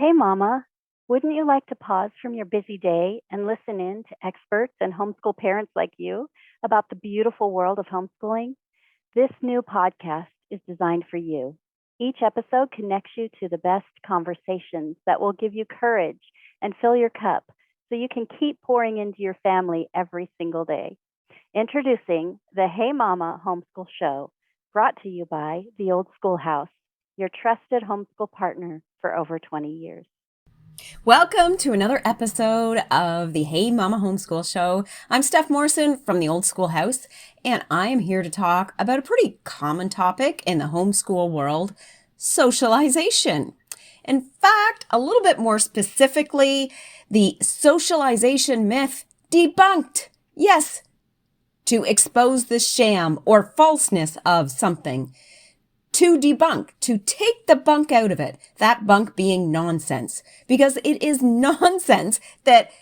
Hey, Mama, wouldn't you like to pause from your busy day and listen in to experts and homeschool parents like you about the beautiful world of homeschooling? This new podcast is designed for you. Each episode connects you to the best conversations that will give you courage and fill your cup so you can keep pouring into your family every single day. Introducing the Hey Mama Homeschool Show, brought to you by the Old Schoolhouse, your trusted homeschool partner for over 20 years. Welcome to another episode of the Hey Mama Homeschool Show. I'm Steph Morrison from the Old Schoolhouse, and I am here to talk about a pretty common topic in the homeschool world, socialization. In fact, a little bit more specifically, the socialization myth debunked. Yes, to expose the sham or falseness of something. To debunk, to take the bunk out of it, that bunk being nonsense, because it is nonsense that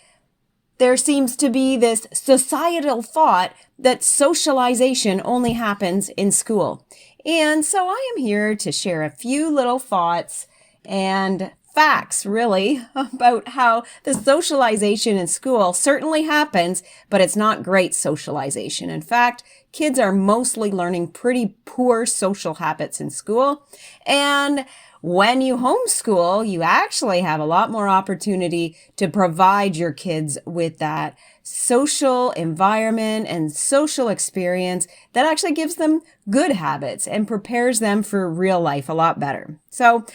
there seems to be this societal thought that socialization only happens in school. And so I am here to share a few little thoughts and facts, really, about how the socialization in school certainly happens, but it's not great socialization. In fact, kids are mostly learning pretty poor social habits in school. And when you homeschool, you actually have a lot more opportunity to provide your kids with that social environment and social experience that actually gives them good habits and prepares them for real life a lot better. So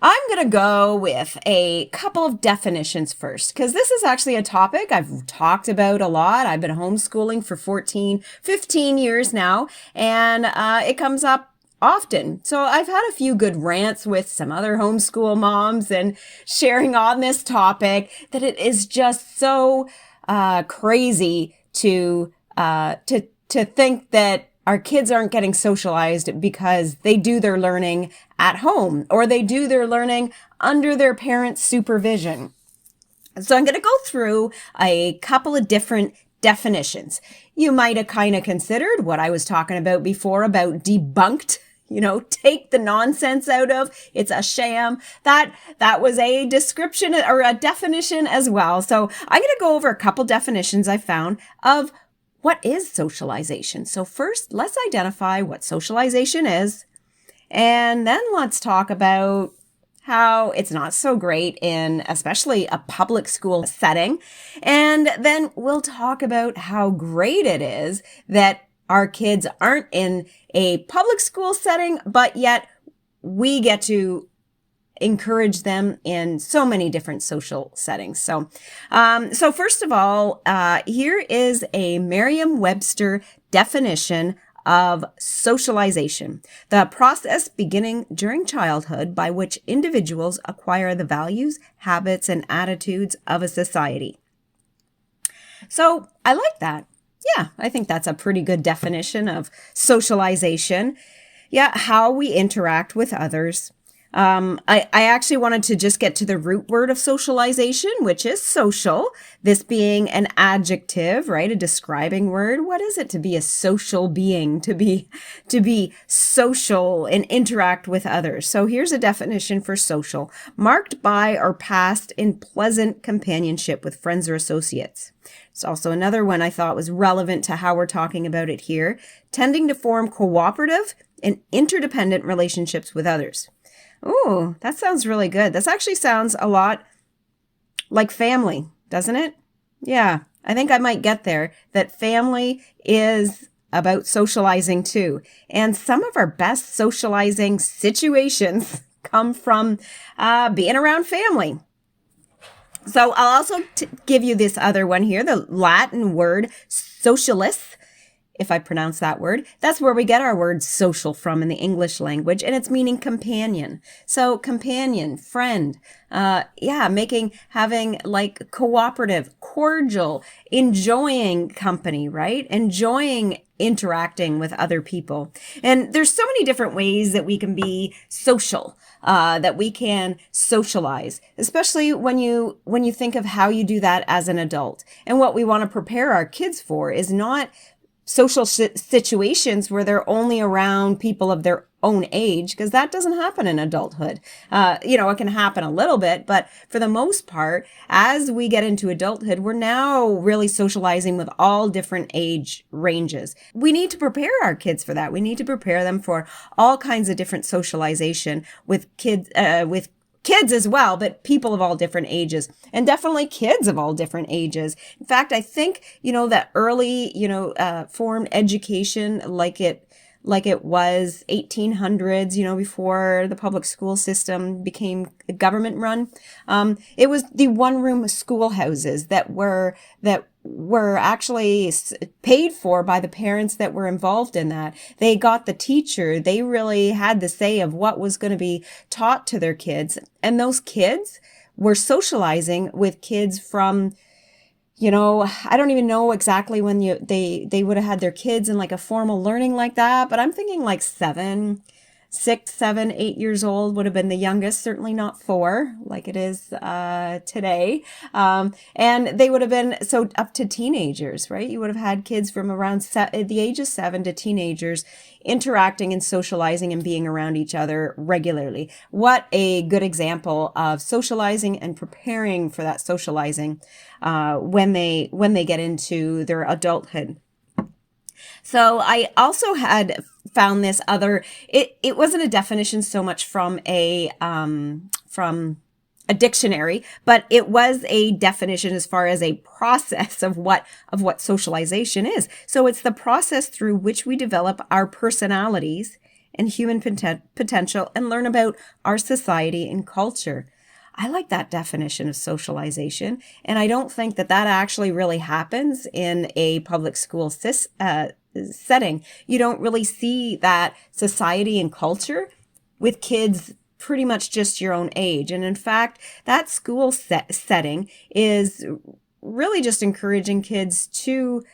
I'm going to go with a couple of definitions first, because this is actually a topic I've talked about a lot. I've been homeschooling for 15 years now, and it comes up often. So I've had a few good rants with some other homeschool moms and sharing on this topic that it is just so crazy to think that our kids aren't getting socialized because they do their learning at home or they do their learning under their parents' supervision. So I'm going to go through a couple of different definitions. You might have kind of considered what I was talking about before about debunked. Take the nonsense out of, it's a sham. That was a description or a definition as well. So I'm going to go over a couple definitions I found of what is socialization. So first, let's identify what socialization is. And then let's talk about how it's not so great in especially a public school setting. And then we'll talk about how great it is that our kids aren't in a public school setting, but yet we get to encourage them in so many different social settings. So first of all, here is a Merriam-Webster definition of socialization: the process beginning during childhood by which individuals acquire the values, habits, and attitudes of a society. So I like that. Yeah, I think that's a pretty good definition of socialization. Yeah, how we interact with others. I actually wanted to just get to the root word of socialization, which is social. This being an adjective, right? A describing word. What is it to be a social being, to be social and interact with others? So here's a definition for social: marked by or passed in pleasant companionship with friends or associates. It's also another one I thought was relevant to how we're talking about it here: tending to form cooperative and interdependent relationships with others. Oh, that sounds really good. This actually sounds a lot like family, doesn't it? Yeah, I think I might get there, that family is about socializing too. And some of our best socializing situations come from being around family. So I'll also give you this other one here, the Latin word socialis. If I pronounce that word, that's where we get our word social from in the English language, and it's meaning companion. So companion, friend, having like cooperative, cordial, enjoying company, right? Enjoying interacting with other people. And there's so many different ways that we can be social, that we can socialize, especially when you think of how you do that as an adult. And what we want to prepare our kids for is not social situations where they're only around people of their own age, because that doesn't happen in adulthood. It can happen a little bit, but for the most part, as we get into adulthood, we're now really socializing with all different age ranges. We need to prepare our kids for that. We need to prepare them for all kinds of different socialization with kids, as well, but people of all different ages, and definitely kids of all different ages. In fact, I think, that early, formed education, like it was 1800s, before the public school system became government run. It was the one-room schoolhouses that were actually paid for by the parents that were involved in that. They got the teacher. They really had the say of what was going to be taught to their kids. And those kids were socializing with kids from, I don't even know exactly when they would have had their kids in like a formal learning like that, but I'm thinking like 6, 7, 8 years old would have been the youngest, certainly not 4 like it is today. And they would have been so up to teenagers, right? You would have had kids from around the age of 7 to teenagers interacting and socializing and being around each other regularly. What a good example of socializing and preparing for that socializing when they get into their adulthood. So I also had found this other, it wasn't a definition so much from a dictionary, but it was a definition as far as a process of what socialization is. So it's the process through which we develop our personalities and human potential and learn about our society and culture. I like that definition of socialization, and I don't think that actually really happens in a public school setting. You don't really see that society and culture with kids pretty much just your own age. And in fact, that school setting is really just encouraging kids to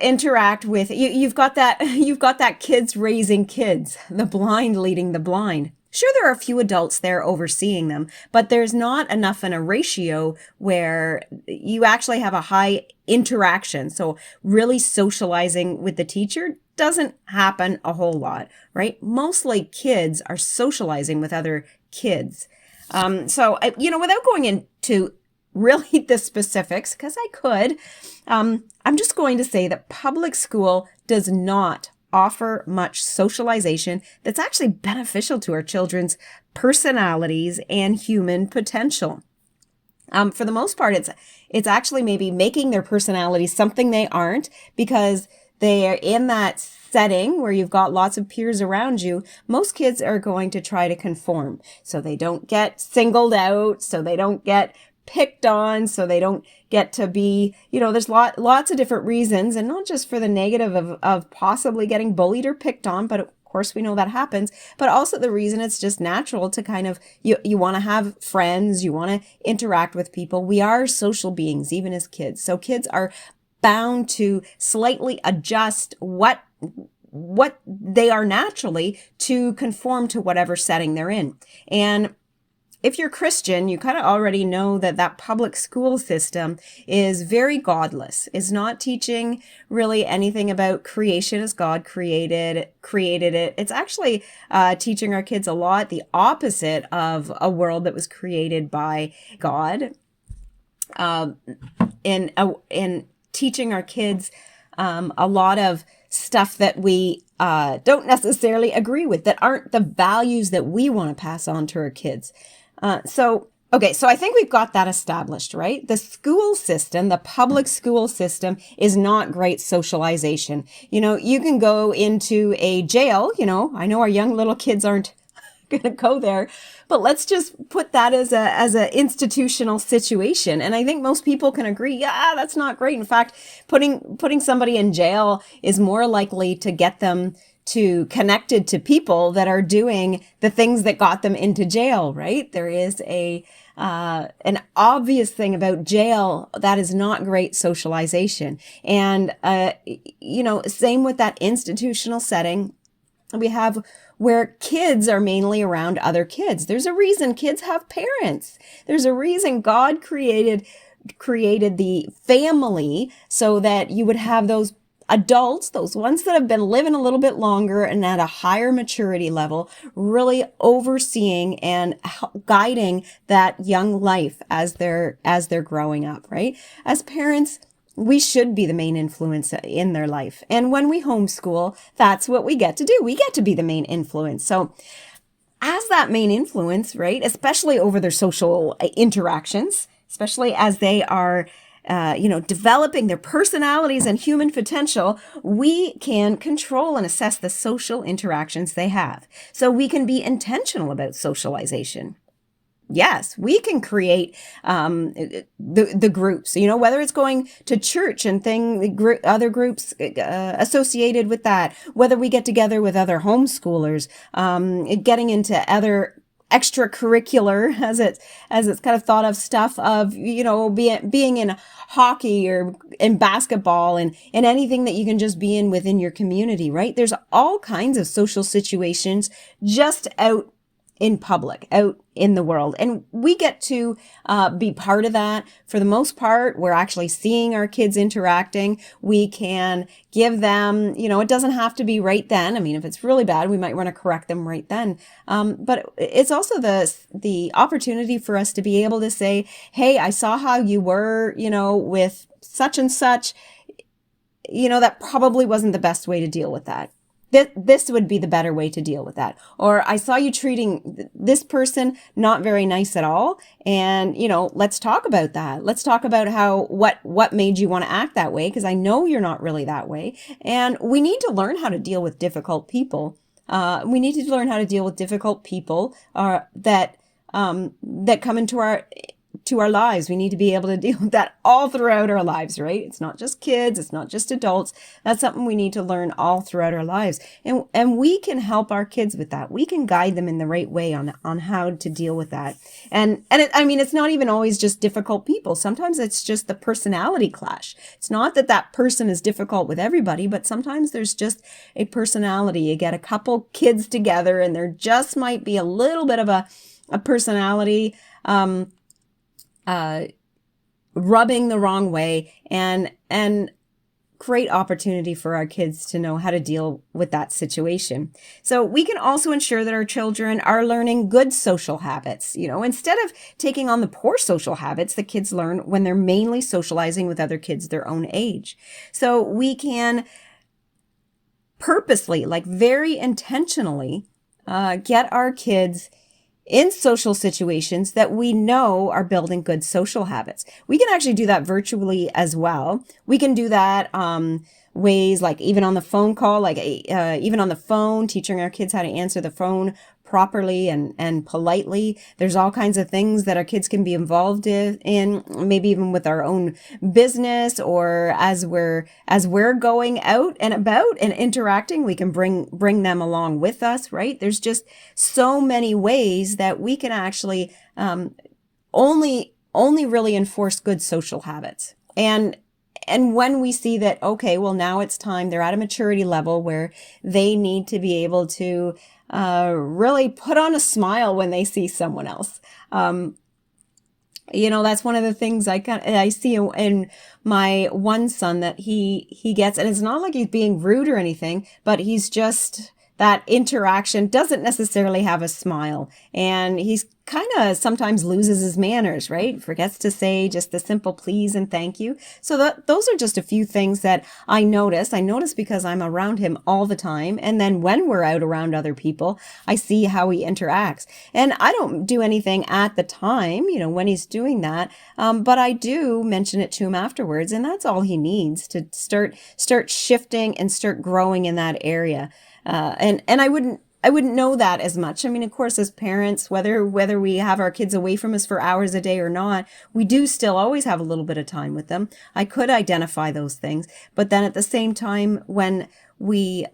interact with you've got that kids raising kids, the blind leading the blind. Sure, there are a few adults there overseeing them, but there's not enough in a ratio where you actually have a high interaction. So really socializing with the teacher doesn't happen a whole lot, right? Mostly kids are socializing with other kids. So, without going into really the specifics, because I could, I'm just going to say that public school does not offer much socialization that's actually beneficial to our children's personalities and human potential. For the most part, it's actually maybe making their personalities something they aren't, because they are in that setting where you've got lots of peers around you. Most kids are going to try to conform, so they don't get singled out, so they don't get picked on, so they don't get to be, there's lots of different reasons, and not just for the negative of possibly getting bullied or picked on, but of course we know that happens, but also the reason it's just natural to kind of, you want to have friends, you want to interact with people. We are social beings, even as kids. So kids are bound to slightly adjust what they are naturally to conform to whatever setting they're in. And if you're Christian, you kind of already know that public school system is very godless. It's not teaching really anything about creation as God created it. It's actually teaching our kids a lot the opposite of a world that was created by God. In teaching our kids a lot of stuff that we don't necessarily agree with, that aren't the values that we want to pass on to our kids. So I think we've got that established, right? The school system, the public school system, is not great socialization. You can go into a jail, I know our young little kids aren't going to go there, but let's just put that as a institutional situation. And I think most people can agree, yeah, that's not great. In fact, putting somebody in jail is more likely to get them to connected to people that are doing the things that got them into jail, right? There is an obvious thing about jail that is not great socialization. And, same with that institutional setting we have where kids are mainly around other kids. There's a reason kids have parents. There's a reason God created the family so that you would have those adults, those ones that have been living a little bit longer and at a higher maturity level, really overseeing and guiding that young life as they're growing up, right? As parents, we should be the main influence in their life. And when we homeschool, that's what we get to do. We get to be the main influence. So as that main influence, right, especially over their social interactions, especially as they are developing their personalities and human potential, we can control and assess the social interactions they have. So we can be intentional about socialization. Yes, we can create the groups, whether it's going to church and other groups associated with that, whether we get together with other homeschoolers, getting into other extracurricular, as it's kind of thought of, stuff of, being in hockey or in basketball and anything that you can just be in within your community, right? There's all kinds of social situations just out in public, out in the world. And we get to be part of that. For the most part, we're actually seeing our kids interacting. We can give them, it doesn't have to be right then. I mean, if it's really bad, we might want to correct them right then. But it's also the opportunity for us to be able to say, hey, I saw how you were, with such and such, that probably wasn't the best way to deal with that. This would be the better way to deal with that. Or I saw you treating this person not very nice at all. And, let's talk about that. Let's talk about what made you want to act that way? Because I know you're not really that way. And we need to learn how to deal with difficult people. We need to learn how to deal with difficult people that come into our lives. We need to be able to deal with that all throughout our lives, right? It's not just kids. It's not just adults. That's something we need to learn all throughout our lives. And we can help our kids with that. We can guide them in the right way on how to deal with that. It's not even always just difficult people. Sometimes it's just the personality clash. It's not that person is difficult with everybody, but sometimes there's just a personality. You get a couple kids together and there just might be a little bit of a personality, rubbing the wrong way, and great opportunity for our kids to know how to deal with that situation. So we can also ensure that our children are learning good social habits, instead of taking on the poor social habits that kids learn when they're mainly socializing with other kids their own age. So we can purposely, very intentionally, get our kids in social situations that we know are building good social habits. We can actually do that virtually as well. We can do that ways like even on the phone call, even on the phone, teaching our kids how to answer the phone properly and politely. There's all kinds of things that our kids can be involved in, maybe even with our own business, or as we're going out and about and interacting, we can bring them along with us, right? There's just so many ways that we can actually only really enforce good social habits. And when we see that, okay, well, now it's time, they're at a maturity level where they need to be able to really put on a smile when they see someone else. That's one of the things I see in my one son that he gets, and it's not like he's being rude or anything, but he's just, that interaction doesn't necessarily have a smile, and he's kind of sometimes loses his manners, right? Forgets to say just the simple please and thank you. So those are just a few things that I notice because I'm around him all the time. And then when we're out around other people, I see how he interacts, and I don't do anything at the time, when he's doing that. But I do mention it to him afterwards, and that's all he needs to start shifting and start growing in that area. And I wouldn't know that as much. I mean, of course, as parents, whether we have our kids away from us for hours a day or not, we do still always have a little bit of time with them. I could identify those things, but then at the same time, when we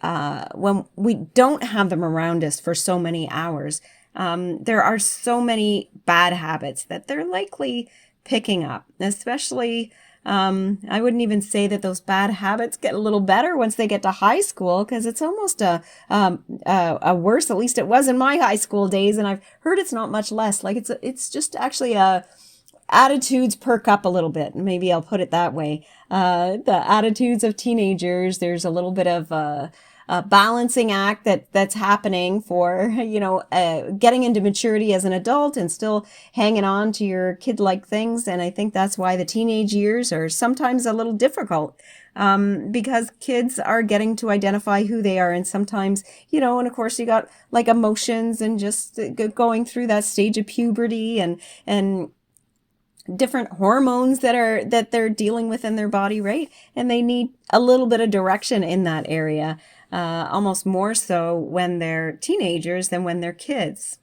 don't have them around us for so many hours, there are so many bad habits that they're likely picking up, especially. I wouldn't even say that those bad habits get a little better once they get to high school, because it's almost a worse, at least it was in my high school days. And I've heard it's not much less. It's just actually attitudes perk up a little bit. Maybe I'll put it that way. The attitudes of teenagers, there's a little bit of a balancing act that's happening for, getting into maturity as an adult and still hanging on to your kid-like things. And I think that's why the teenage years are sometimes a little difficult. Because kids are getting to identify who they are. And sometimes, and of course you got like emotions and just going through that stage of puberty and different hormones that they're dealing with in their body, right? And they need a little bit of direction in that area, almost more so when they're teenagers than when they're kids.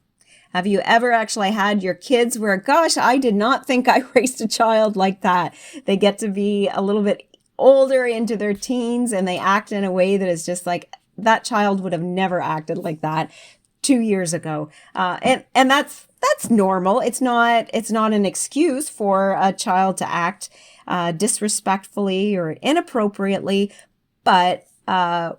Have you ever actually had your kids where, gosh, I did not think I raised a child like that? They get to be a little bit older into their teens and they act in a way that is just like, that child would have never acted like that 2 years ago. And that's normal. It's not an excuse for a child to act disrespectfully or inappropriately, but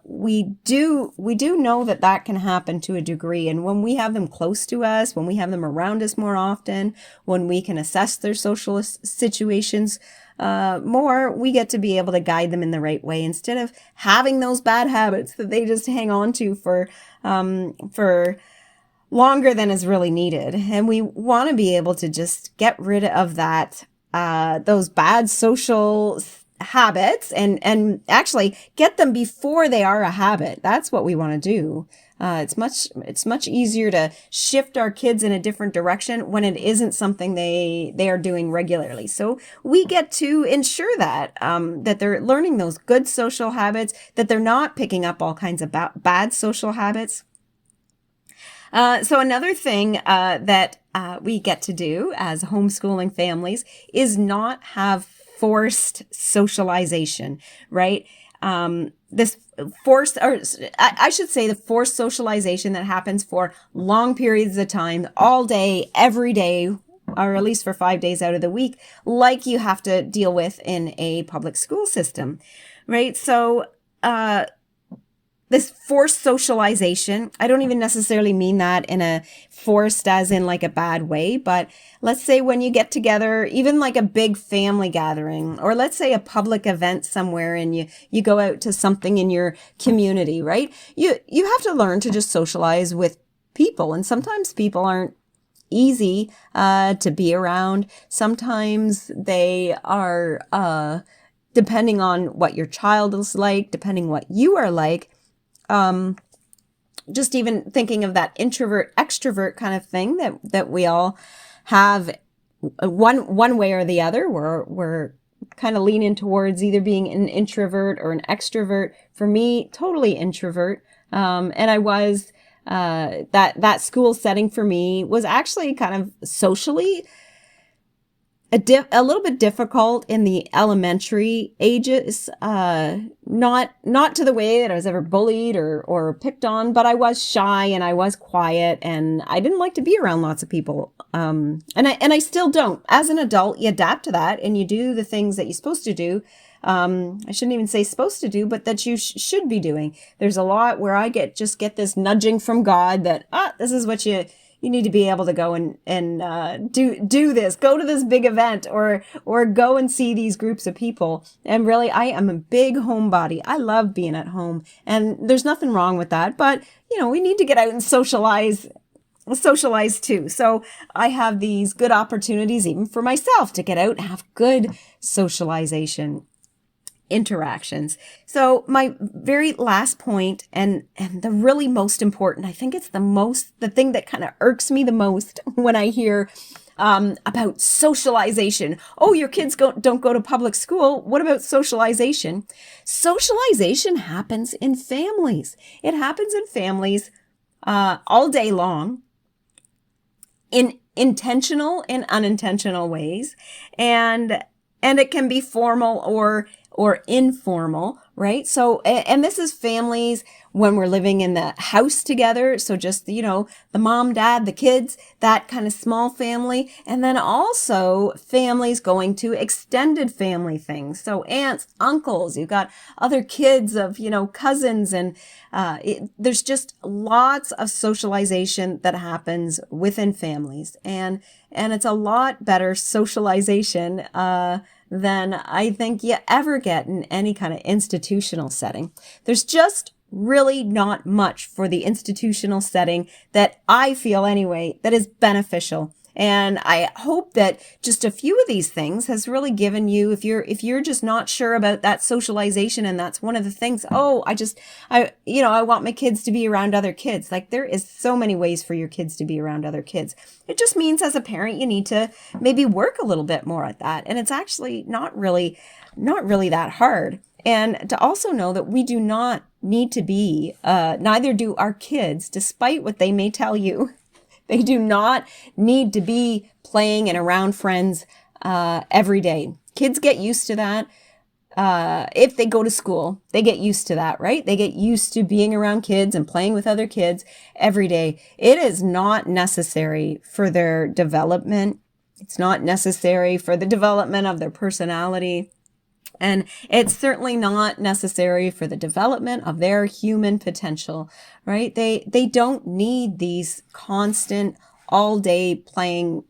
we do know that can happen to a degree. And when we have them close to us, when we have them around us more often, when we can assess their social situations more, we get to be able to guide them in the right way instead of having those bad habits that they just hang on to for longer than is really needed. And we want to be able to just get rid of that, those bad social habits and actually get them before they are a habit. That's what we want to do. It's much easier to shift our kids in a different direction when it isn't something they are doing regularly. So we get to ensure that that they're learning those good social habits, that they're not picking up all kinds of bad social habits. So another thing that we get to do as homeschooling families is not have forced socialization, right? This forced, or I should say the forced socialization that happens for long periods of time, all day, every day, or at least for 5 days out of the week, like you have to deal with in a public school system, right? So, this forced socialization, I don't even necessarily mean that in a forced as in like a bad way, but let's say when you get together, even like a big family gathering, or let's say a public event somewhere and you go out to something in your community, right? You have to learn to just socialize with people. And sometimes people aren't easy to be around. Sometimes they are, depending on what your child is like, depending what you are like, just even thinking of that introvert extrovert kind of thing that we all have one way or the other. We're kind of leaning towards either being an introvert or an extrovert. For me, totally introvert. And I was, that school setting for me was actually kind of socially a little bit difficult in the elementary ages, not to the way that I was ever bullied or picked on, but I was shy and I was quiet and I didn't like to be around lots of people. And I still don't. As an adult, you adapt to that and you do the things that you're supposed to do. I shouldn't even say supposed to do, but that you should be doing. There's a lot where I get this nudging from God that, this is what you need to be able to go and do this, go to this big event or go and see these groups of people. And really, I am a big homebody. I love being at home and there's nothing wrong with that. But, we need to get out and socialize too. So I have these good opportunities even for myself to get out and have good socialization interactions. So my very last point and the really most important, I think it's the thing that kind of irks me the most when I hear about socialization. Oh, your kids don't go to public school. What about socialization? Socialization happens in families. It happens in families all day long in intentional and unintentional ways. And it can be formal or informal, right? So, and this is families when we're living in the house together. So just, the mom, dad, the kids, that kind of small family. And then also families going to extended family things. So aunts, uncles, you've got other kids of, cousins, and there's just lots of socialization that happens within families. And it's a lot better socialization, than I think you ever get in any kind of institutional setting. There's just really not much for the institutional setting that I feel anyway that is beneficial. And I hope that just a few of these things has really given you, if you're just not sure about that socialization, and that's one of the things, I want my kids to be around other kids. Like, there is so many ways for your kids to be around other kids. It just means as a parent, you need to maybe work a little bit more at that. And it's actually not really that hard. And to also know that we do not need to be, neither do our kids, despite what they may tell you. They do not need to be playing and around friends every day. Kids get used to that. If they go to school, they get used to that, right? They get used to being around kids and playing with other kids every day. It is not necessary for their development. It's not necessary for the development of their personality. And it's certainly not necessary for the development of their human potential, right? They don't need these constant all day playing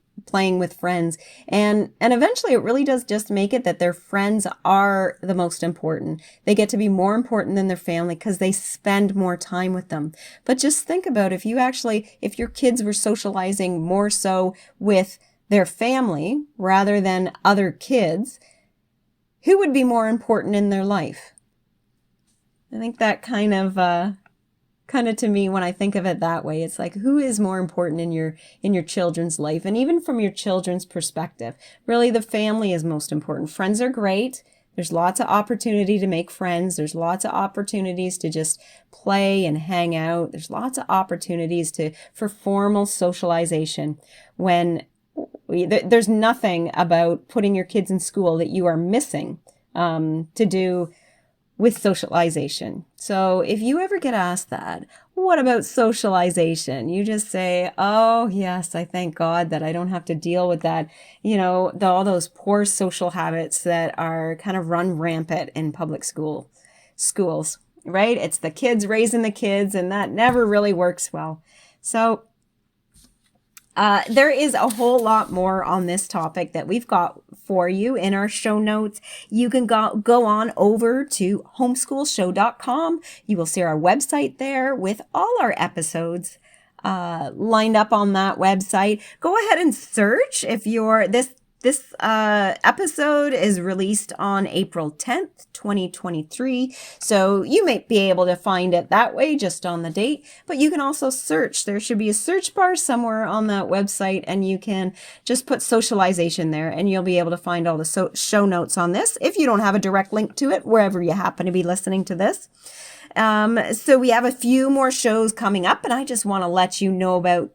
with friends. And eventually it really does just make it that their friends are the most important. They get to be more important than their family because they spend more time with them. But just think about if your kids were socializing more so with their family rather than other kids, who would be more important in their life? I think that kind of to me, when I think of it that way, it's like, who is more important in your children's life? And even from your children's perspective, really the family is most important. Friends are great. There's lots of opportunity to make friends. There's lots of opportunities to just play and hang out. There's lots of opportunities for formal socialization when there's nothing about putting your kids in school that you are missing to do with socialization. So if you ever get asked that, what about socialization? You just say, oh, yes, I thank God that I don't have to deal with that, all those poor social habits that are kind of run rampant in public schools, right? It's the kids raising the kids, and that never really works well. So there is a whole lot more on this topic that we've got for you in our show notes. You can go on over to homeschoolshow.com. You will see our website there with all our episodes lined up on that website. Go ahead and search if this episode is released on April 10th, 2023. So you may be able to find it that way just on the date, but you can also search. There should be a search bar somewhere on that website, and you can just put socialization there, and you'll be able to find all the show notes on this if you don't have a direct link to it, wherever you happen to be listening to this. So we have a few more shows coming up, and I just want to let you know about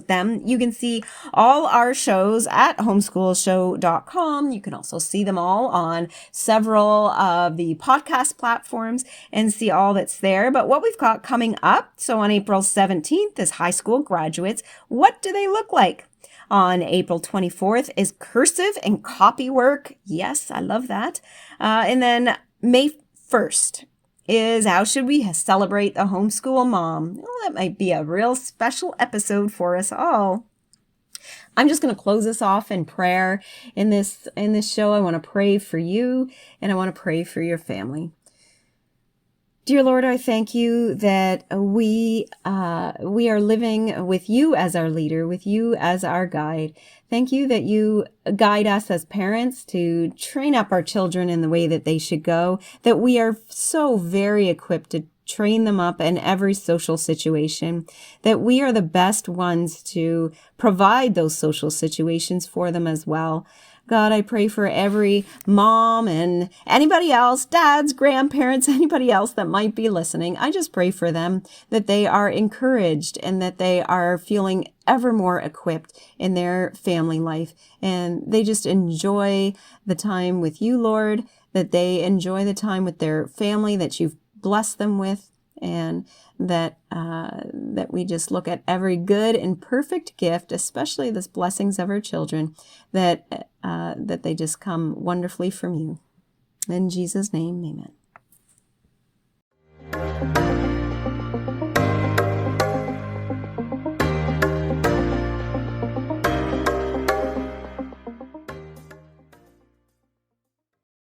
them. You can see all our shows at homeschoolshow.com. You can also see them all on several of the podcast platforms and see all that's there. But what we've got coming up, so on April 17th is high school graduates. What do they look like? On April 24th is cursive and copy work. Yes, I love that. And then May 1st is how should we celebrate the homeschool mom? Well, that might be a real special episode for us all. I'm just going to close this off in prayer in this show. I want to pray for you, and I want to pray for your family. Dear Lord, I thank you that we are living with you as our leader, with you as our guide. Thank you that you guide us as parents to train up our children in the way that they should go, that we are so very equipped to train them up in every social situation, that we are the best ones to provide those social situations for them as well. God, I pray for every mom and anybody else, dads, grandparents, anybody else that might be listening. I just pray for them that they are encouraged and that they are feeling ever more equipped in their family life. And they just enjoy the time with you, Lord, that they enjoy the time with their family that you've blessed them with, and that we just look at every good and perfect gift, especially the blessings of our children, that they just come wonderfully from you. In Jesus' name, amen.